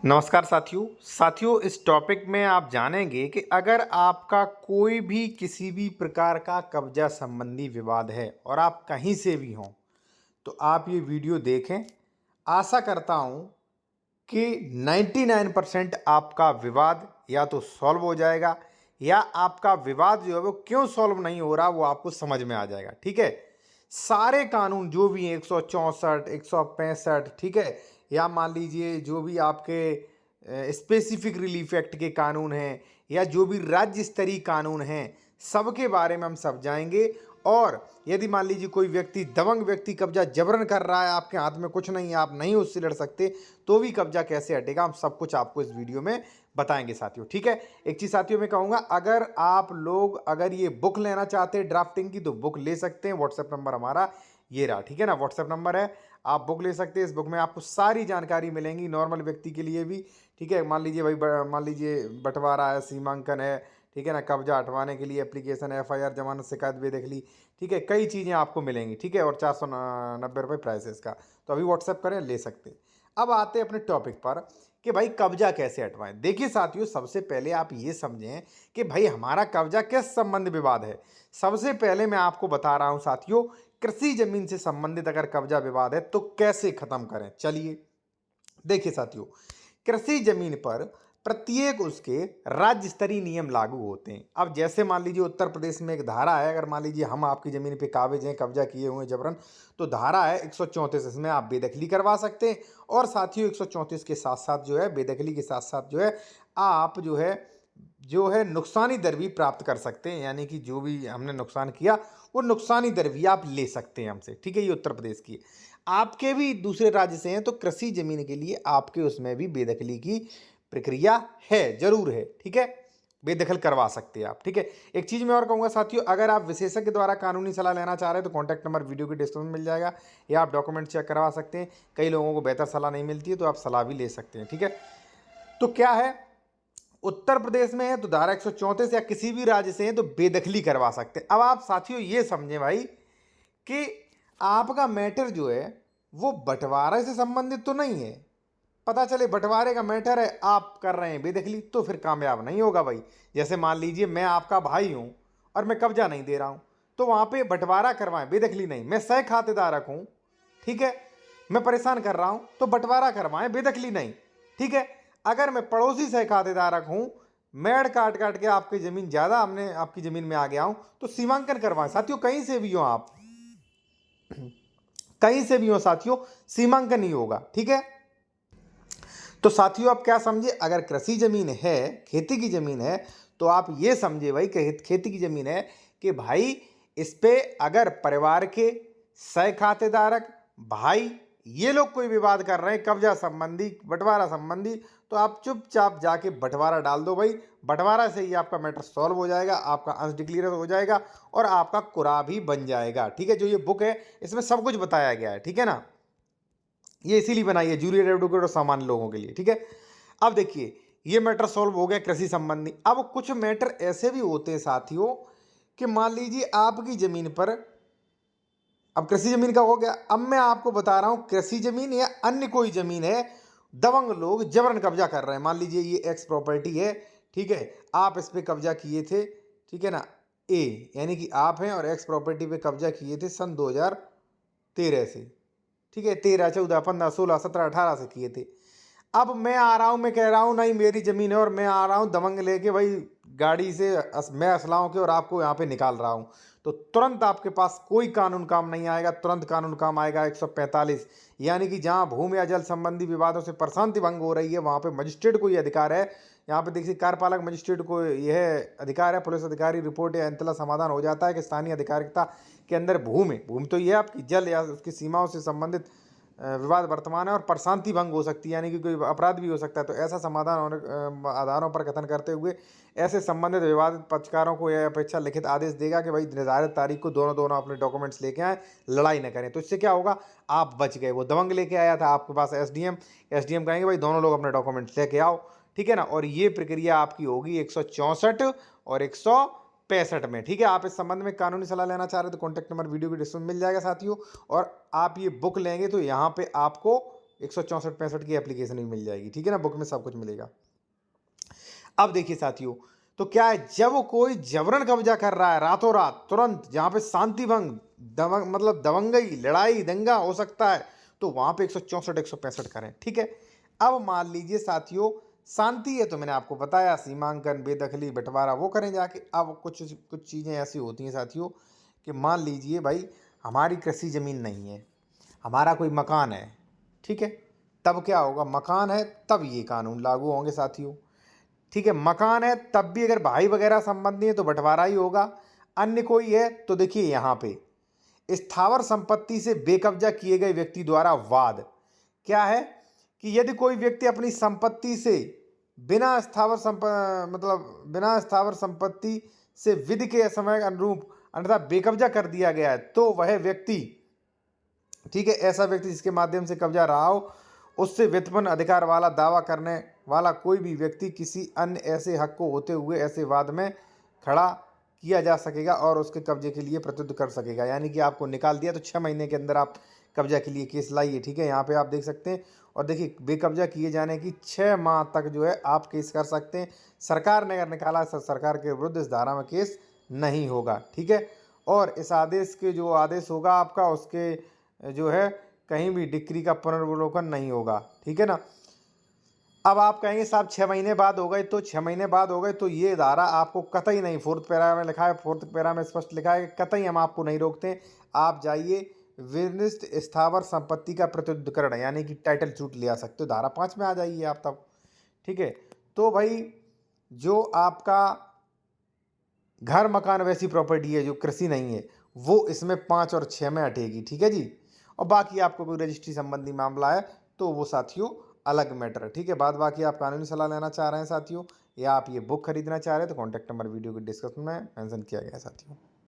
नमस्कार साथियों इस टॉपिक में आप जानेंगे कि अगर आपका कोई भी किसी भी प्रकार का कब्जा संबंधी विवाद है और आप कहीं से भी हों तो आप ये वीडियो देखें। आशा करता हूँ कि 99% आपका विवाद या तो सॉल्व हो जाएगा या आपका विवाद जो है वो क्यों सॉल्व नहीं हो रहा वो आपको समझ में आ जाएगा। ठीक है, सारे कानून जो भी हैं 164 165, ठीक है, या मान लीजिए जो भी आपके स्पेसिफिक रिलीफ एक्ट के कानून हैं या जो भी राज्य स्तरीय कानून हैं, सबके बारे में हम सब जाएंगे। और यदि मान लीजिए कोई व्यक्ति दबंग व्यक्ति कब्जा जबरन कर रहा है, आपके हाथ में कुछ नहीं है, आप नहीं उससे लड़ सकते, तो भी कब्जा कैसे हटेगा, हम सब कुछ आपको इस वीडियो में बताएंगे साथियों। ठीक है, एक चीज साथियों मैं कहूंगा, अगर आप लोग अगर ये बुक लेना चाहते हैं ड्राफ्टिंग की तो बुक ले सकते हैं। व्हाट्सएप नंबर हमारा ये रहा, ठीक है ना, व्हाट्सएप नंबर है, आप बुक ले सकते हैं। इस बुक में आपको सारी जानकारी मिलेंगी नॉर्मल व्यक्ति के लिए भी। ठीक है, मान लीजिए भाई मान लीजिए बंटवारा है, सीमांकन है, ठीक है ना, कब्जा हटवाने के लिए एप्लीकेशन, एफआईआर, जमानत, शिकायत, बेदखली, ठीक है, कई चीज़ें आपको मिलेंगी। ठीक है, और 490 रुपये प्राइस है इसका, तो अभी व्हाट्सएप करें, ले सकते हैं। अब आते हैं अपने टॉपिक पर कि भाई कब्जा कैसे हटवाएं। देखिए साथियों, सबसे पहले आप ये समझें कि भाई हमारा कब्जा किस संबंध विवाद है। सबसे पहले मैं आपको बता रहा हूं साथियों, कृषि जमीन से संबंधित अगर कब्जा विवाद है तो कैसे खत्म करें। चलिए देखिए साथियों, कृषि जमीन पर प्रत्येक उसके राज्य स्तरीय नियम लागू होते हैं। अब जैसे मान लीजिए उत्तर प्रदेश में एक धारा है, अगर मान लीजिए हम आपकी जमीन पे काबिज हैं, कब्जा किए हुए हैं जबरन, तो धारा है 134, इसमें आप बेदखली करवा सकते हैं। और साथियों 134 के साथ साथ जो है, बेदखली के साथ साथ जो है, आप जो है नुकसानी दर भी प्राप्त कर सकते हैं, यानी कि जो भी हमने नुकसान किया वो नुकसानी दर भी आप ले सकते हैं हमसे। ठीक है, ये उत्तर प्रदेश की है। आपके भी दूसरे राज्य से हैं तो कृषि जमीन के लिए आपके उसमें भी बेदखली की प्रक्रिया है, जरूर है। ठीक है, बेदखल करवा सकते हैं आप। ठीक है, एक चीज मैं और कहूंगा साथियों, अगर आप विशेषज्ञ द्वारा कानूनी सलाह लेना चाह रहे हैं तो कॉन्टैक्ट नंबर वीडियो के डिस्क्रिप्शन में मिल जाएगा, या आप डॉक्यूमेंट चेक करवा सकते हैं। कई लोगों को बेहतर सलाह नहीं मिलती है तो आप सलाह भी ले सकते हैं। ठीक है, तो क्या है, उत्तर प्रदेश में है तो धारा 134 या किसी भी राज्य से है तो बेदखली करवा सकते हैं। अब आप साथियों ये समझें भाई कि आपका मैटर जो है वो बंटवारे से संबंधित तो नहीं है। पता चले बंटवारे का मैटर है, आप कर रहे हैं बेदखली, तो फिर कामयाब नहीं होगा भाई। जैसे मान लीजिए मैं आपका भाई हूं और मैं कब्जा नहीं दे रहा हूं, तो वहां पे बंटवारा करवाएं, बेदखली नहीं। मैं सह खातेदारक हूं, ठीक है, मैं परेशान कर रहा हूं तो बंटवारा करवाएं, बेदखली नहीं। ठीक है, अगर मैं पड़ोसी सह खातेदारक हूं, मेड़ काट काट के आपकी जमीन ज्यादा, हमने आपकी जमीन में आ गया हूं, तो सीमांकन करवाएं। साथियों कहीं से भी हो आप, कहीं से भी हो साथियों, सीमांकन ही होगा। ठीक है, तो साथियों आप क्या समझे, अगर कृषि जमीन है, खेती की जमीन है, तो आप ये समझे भाई खेती की जमीन है कि भाई इस पे अगर परिवार के सह खातेदारक, भाई, ये लोग कोई विवाद कर रहे हैं कब्जा संबंधी, बंटवारा संबंधी, तो आप चुपचाप जाके बंटवारा डाल दो भाई। बंटवारा से ही आपका मैटर सॉल्व हो जाएगा, आपका अंश डिक्लेयर हो जाएगा और आपका कुरा भी बन जाएगा। ठीक है, जो ये बुक है इसमें सब कुछ बताया गया है। ठीक है ना, ये इसीलिए बनाई है जूनियर एडवोकेट और सामान्य लोगों के लिए। ठीक है, अब देखिए ये मैटर सॉल्व हो गया कृषि संबंधी। अब कुछ मैटर ऐसे भी होते हैं साथियों कि मान लीजिए आपकी जमीन पर, अब कृषि जमीन का हो गया, अब मैं आपको बता रहा हूं कृषि जमीन या अन्य कोई जमीन है, दबंग लोग जबरन कब्जा कर रहे हैं। मान लीजिए ये एक्स प्रॉपर्टी है, ठीक है, आप इस पे कब्जा किए थे, ठीक है ना, ए यानी कि आप हैं और एक्स प्रॉपर्टी पे कब्जा किए थे सन 2013 से। ठीक है, 13 14 15 16 17 18 से किए थे। अब मैं आ रहा हूँ, मैं कह रहा हूँ नहीं मेरी जमीन है और मैं आ रहा हूँ दबंग लेके भाई गाड़ी से, मैं असलाओं के और आपको यहाँ पे निकाल रहा हूँ, तो तुरंत आपके पास कोई कानून काम नहीं आएगा। तुरंत कानून काम आएगा 145, यानी कि जहाँ भूमि या जल संबंधी विवादों से प्रशांति भंग हो रही है वहाँ पे मजिस्ट्रेट को ये अधिकार है। यहाँ पे देखिए कार्यपालक मजिस्ट्रेट को यह अधिकार है, पुलिस अधिकारी रिपोर्ट या इंतला समाधान हो जाता है कि स्थानीय अधिकारिता के अंदर भूमि तो यह आपकी जल या उसकी सीमाओं से संबंधित विवाद वर्तमान है और प्रशांति भंग हो सकती है, यानी कि कोई अपराध भी हो सकता है। तो ऐसा समाधान होने आधारों पर कथन करते हुए ऐसे संबंधित विवादित पक्षकारों को यह अपेक्षा लिखित आदेश देगा कि भाई निर्धारित तारीख को दोनों दोनों अपने डॉक्यूमेंट्स लेके आए, लड़ाई न करें। तो इससे क्या होगा, आप बच गए। वो दबंग लेके आया था आपके पास, एसडीएम कहेंगे भाई दोनों लोग अपने डॉक्यूमेंट्स लेके आओ। ठीक है ना, और ये प्रक्रिया आपकी होगी 164 और 165 में। ठीक है, आप इस संबंध में कानूनी सलाह लेना चाह रहे हैं तो कॉन्टैक्ट नंबर वीडियो की डिस्क्रिप्शन में मिल जाएगा साथियों। और आप ये बुक लेंगे तो यहाँ पे आपको 164-65 की एप्लीकेशन भी मिल जाएगी, ठीक है ना, बुक में सब कुछ मिलेगा। अब देखिए साथियों, तो क्या है, जब कोई जबरन कब्जा कर रहा है रातों रात तुरंत, जहां पे शांति भंग मतलब दबंगई लड़ाई दंगा हो सकता है, तो वहां पे 164-165 करें, ठीक है। अब मान लीजिए साथियों, शांति है तो मैंने आपको बताया, सीमांकन बेदखली बंटवारा वो करें जाके। अब कुछ कुछ चीजें ऐसी होती हैं साथियों कि मान लीजिए भाई हमारी कृषि जमीन नहीं है, हमारा कोई मकान है, ठीक है, तब क्या होगा, मकान है तब ये कानून लागू होंगे साथियों, ठीक है। मकान है तब भी अगर भाई वगैरह संबंधी है तो बंटवारा ही होगा। अन्य कोई है तो देखिए यहाँ पे स्थावर संपत्ति से बेकब्जा किए गए व्यक्ति द्वारा वाद क्या है कि यदि कोई व्यक्ति अपनी संपत्ति से बिना स्थावर संपत्ति से विधि के समय अनुरूप अन्यथा बेकब्जा कर दिया गया है, तो वह व्यक्ति, ठीक है, ऐसा व्यक्ति जिसके माध्यम से कब्जा रहा हो, उससे व्युत्पन्न अधिकार वाला दावा करने वाला कोई भी व्यक्ति किसी अन्य ऐसे हक को होते हुए ऐसे वाद में खड़ा किया जा सकेगा और उसके कब्जे के लिए प्रतियुद्ध कर सकेगा। यानी कि आपको निकाल दिया तो 6 महीने के अंदर आप कब्जा के लिए केस लाइए, ठीक है, यहाँ पे आप देख सकते हैं। और देखिए बेकब्जा किए जाने की 6 माह तक जो है आप केस कर सकते हैं। सरकार ने अगर निकाला सरकार के विरुद्ध इस धारा में केस नहीं होगा, ठीक है। और इस आदेश के जो आदेश होगा आपका, उसके जो है कहीं भी डिक्री का पुनर्वलोकन नहीं होगा, ठीक है ना। अब आप कहेंगे साहब 6 महीने बाद हो गए, तो 6 महीने बाद हो गए तो ये धारा आपको कतई नहीं, 4th पैरा में लिखा है, 4th पैरा में स्पष्ट लिखा है कि कतई हम आपको नहीं रोकते। आप जाइए विनिष्ट स्थावर संपत्ति का प्रत्युद्धिकरण यानी कि टाइटल सूट ले आ सकते हो, धारा 5 में आ जाइए आप तब, ठीक है। तो भाई जो आपका घर मकान वैसी प्रॉपर्टी है जो कृषि नहीं है, वो इसमें 5 और 6 में हटेगी, ठीक है जी। और बाकी आपको कोई रजिस्ट्री संबंधी मामला है तो वो साथियों अलग मैटर है, ठीक है। बाद बाकी आप कानूनी सलाह लेना चाह रहे हैं साथियों, या आप ये बुक खरीदना चाह रहे हैं तो कॉन्टैक्ट नंबर वीडियो के डिस्क्रिप्शन में मेंशन किया गया है साथियों।